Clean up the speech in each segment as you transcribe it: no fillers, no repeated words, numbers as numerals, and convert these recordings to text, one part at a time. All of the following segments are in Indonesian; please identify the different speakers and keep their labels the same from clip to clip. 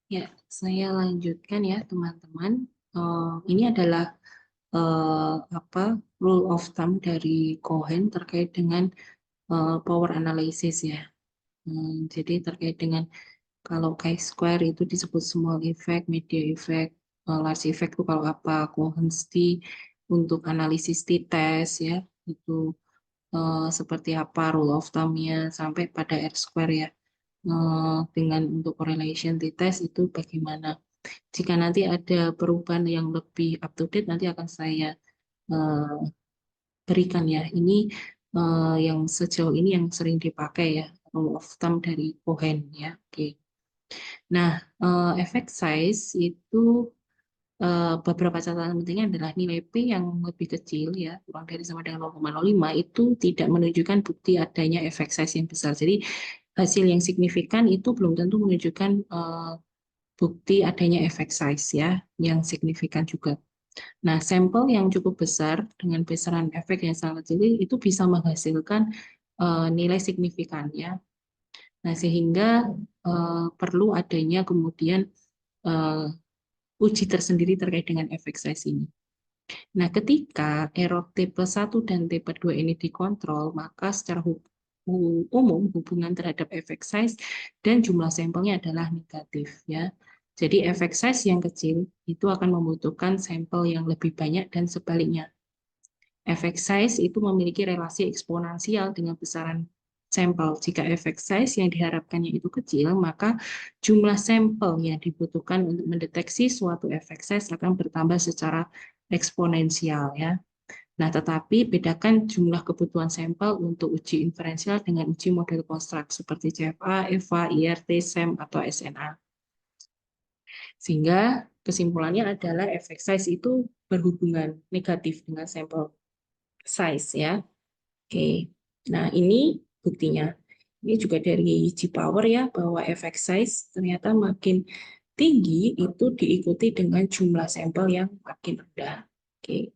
Speaker 1: Ya, saya lanjutkan ya teman-teman. Ini adalah rule of thumb dari Cohen terkait dengan power analysis ya. Jadi terkait dengan kalau chi-square itu disebut small effect, media effect, large effect itu kalau apa, Cohen's t untuk analisis t-test ya, itu seperti apa rule of thumb-nya sampai pada R-square ya. Dengan untuk correlation t-test itu bagaimana. Jika nanti ada perubahan yang lebih up to date, nanti akan saya eh, berikan ya. Ini yang sejauh ini yang sering dipakai ya, rule of thumb dari Cohen ya. Oke. Nah, efek size itu beberapa catatan pentingnya adalah nilai P yang lebih kecil ya, kurang dari sama dengan 0,05 itu tidak menunjukkan bukti adanya efek size yang besar. Jadi hasil yang signifikan itu belum tentu menunjukkan bukti adanya efek size ya yang signifikan juga. Nah, sampel yang cukup besar dengan besaran efek yang sangat kecil itu bisa menghasilkan nilai signifikan ya. Nah, sehingga perlu adanya kemudian uh, uji tersendiri terkait dengan efek size ini. Nah, ketika error T+1 dan T+2 ini dikontrol, maka secara umum hubungan terhadap efek size dan jumlah sampelnya adalah negatif ya. Jadi efek size yang kecil itu akan membutuhkan sampel yang lebih banyak dan sebaliknya. Efek size itu memiliki relasi eksponensial dengan besaran sampel. Jika efek size yang diharapkannya itu kecil, maka jumlah sampel yang dibutuhkan untuk mendeteksi suatu efek size akan bertambah secara eksponensial ya. Nah, tetapi bedakan jumlah kebutuhan sampel untuk uji inferensial dengan uji model konstruk seperti CFA, EVA, IRT, SEM, atau SNA. Sehingga kesimpulannya adalah efek size itu berhubungan negatif dengan sampel size ya. Oke. Nah, ini buktinya. Ini juga dari G-Power ya, bahwa efek size ternyata makin tinggi itu diikuti dengan jumlah sampel yang makin rendah. Oke.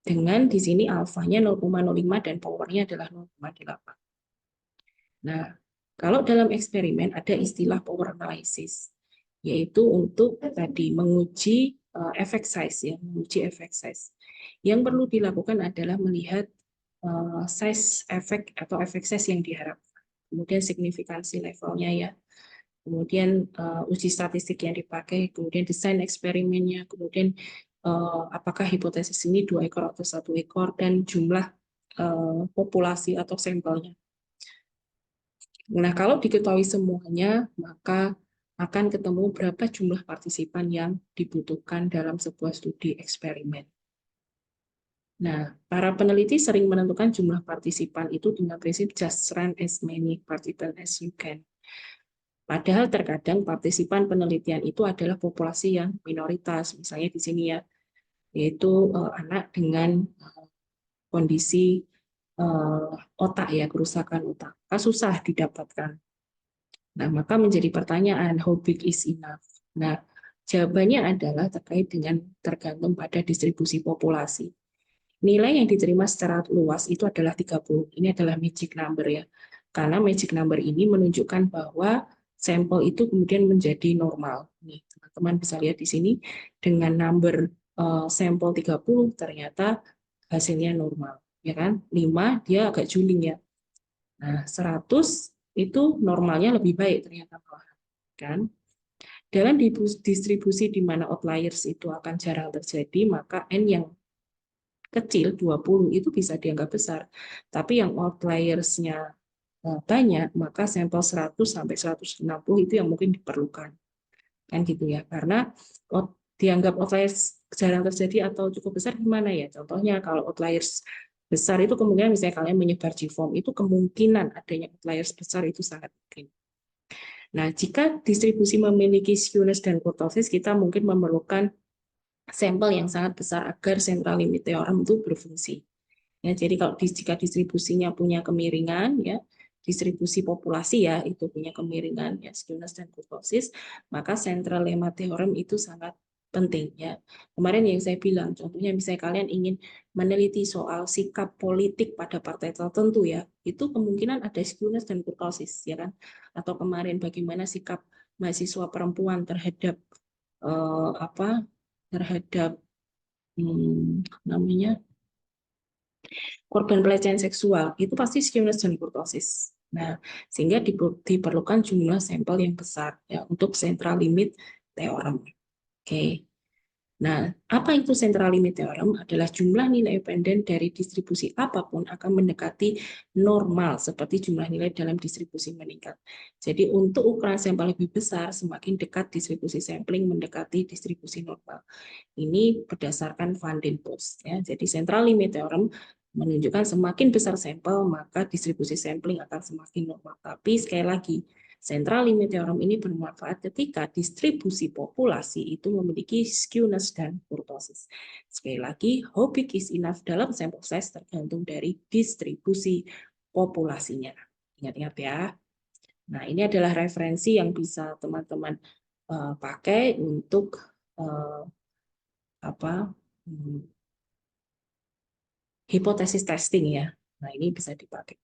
Speaker 1: Dengan di sini alfanya 0,05 dan powernya adalah 0,8. Nah, kalau dalam eksperimen ada istilah power analysis, yaitu untuk tadi menguji efek size ya, menguji efek size. Yang perlu dilakukan adalah melihat size efek atau efek size yang diharapkan. Kemudian signifikansi levelnya ya. Kemudian uji statistik yang dipakai, kemudian desain eksperimennya, kemudian apakah hipotesis ini 2 ekor atau 1 ekor, dan jumlah populasi atau sampelnya. Nah, kalau diketahui semuanya, maka akan ketemu berapa jumlah partisipan yang dibutuhkan dalam sebuah studi eksperimen. Nah, para peneliti sering menentukan jumlah partisipan itu dengan prinsip just run as many participants as you can. Padahal terkadang partisipan penelitian itu adalah populasi yang minoritas, misalnya di sini ya, yaitu anak dengan kondisi otak ya, kerusakan otak. Susah didapatkan. Nah, maka menjadi pertanyaan, how big is enough? Nah, jawabannya adalah terkait dengan tergantung pada distribusi populasi. Nilai yang diterima secara luas itu adalah 30. Ini adalah magic number ya. Karena magic number ini menunjukkan bahwa sampel itu kemudian menjadi normal. Nih, teman-teman bisa lihat di sini dengan number sampel 30 ternyata hasilnya normal, ya kan? 5 dia agak juling ya. Nah, 100 itu normalnya lebih baik ternyata kan. Dalam distribusi di mana outliers itu akan jarang terjadi, maka N yang kecil 20 itu bisa dianggap besar. Tapi yang outliers-nya banyak, maka sampel 100 sampai 160 itu yang mungkin diperlukan. Kan gitu ya. Karena dianggap outliers jarang terjadi atau cukup besar gimana ya? Contohnya kalau outliers besar itu kemungkinan misalnya kalian menyebar G-form, itu kemungkinan adanya outliers besar itu sangat mungkin. Nah, jika distribusi memiliki skewness dan kurtosis, kita mungkin memerlukan sampel yang sangat besar agar central limit theorem itu berfungsi. Ya, jadi kalau jika distribusinya punya kemiringan, ya distribusi populasi ya itu punya kemiringan, ya skewness dan kurtosis, maka central lemma theorem itu sangat penting ya. Kemarin yang saya bilang, contohnya misalnya kalian ingin meneliti soal sikap politik pada partai tertentu ya, itu kemungkinan ada skewness dan kurtosis ya kan. Atau kemarin bagaimana sikap mahasiswa perempuan terhadap apa? Terhadap namanya korban pelecehan seksual, itu pasti skewness dan kurtosis. Nah, sehingga diperlukan jumlah sampel yang besar ya untuk central limit theorem. Oke. Nah, apa itu central limit theorem? Adalah jumlah nilai dependen dari distribusi apapun akan mendekati normal seperti jumlah nilai dalam distribusi meningkat. Jadi untuk ukuran sampel lebih besar, semakin dekat distribusi sampling mendekati distribusi normal. Ini berdasarkan Van den Bos. Ya. Jadi central limit theorem menunjukkan semakin besar sampel, maka distribusi sampling akan semakin normal. Tapi sekali lagi, central limit theorem ini bermanfaat ketika distribusi populasi itu memiliki skewness dan kurtosis. Sekali lagi, how big is enough dalam sample size tergantung dari distribusi populasinya. Ingat-ingat ya. Nah, ini adalah referensi yang bisa teman-teman pakai untuk apa hipotesis testing ya. Nah, ini bisa dipakai.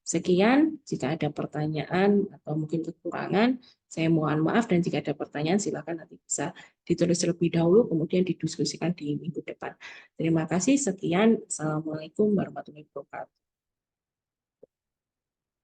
Speaker 1: Sekian, jika ada pertanyaan atau mungkin kekurangan, saya mohon maaf, dan jika ada pertanyaan silakan nanti bisa ditulis terlebih dahulu kemudian didiskusikan di minggu depan. Terima kasih, sekian. Assalamualaikum warahmatullahi wabarakatuh.